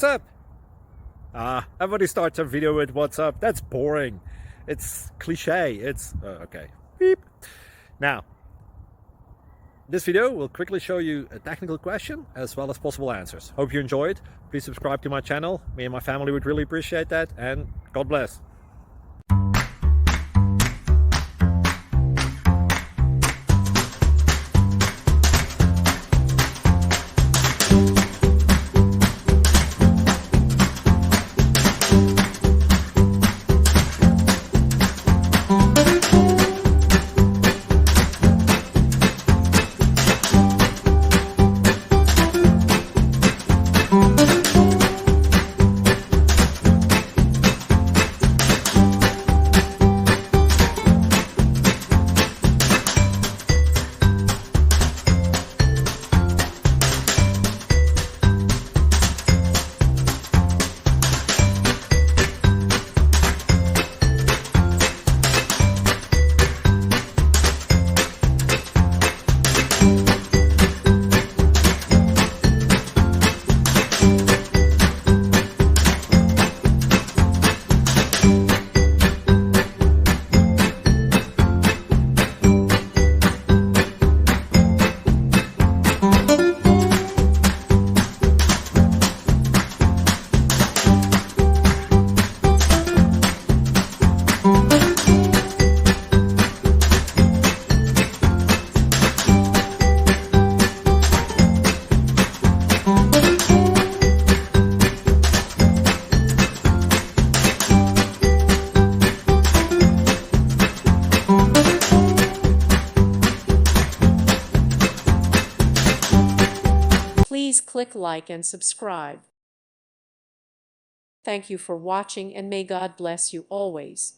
What's up? Everybody starts a video with what's up. That's boring. It's cliche. It's okay. Beep. Now, this video will quickly show you a technical question as well as possible answers. Hope you enjoyed. Please subscribe to my channel. Me and my family would really appreciate that, and God bless. Please click like and subscribe. Thank you for watching, and may God bless you always.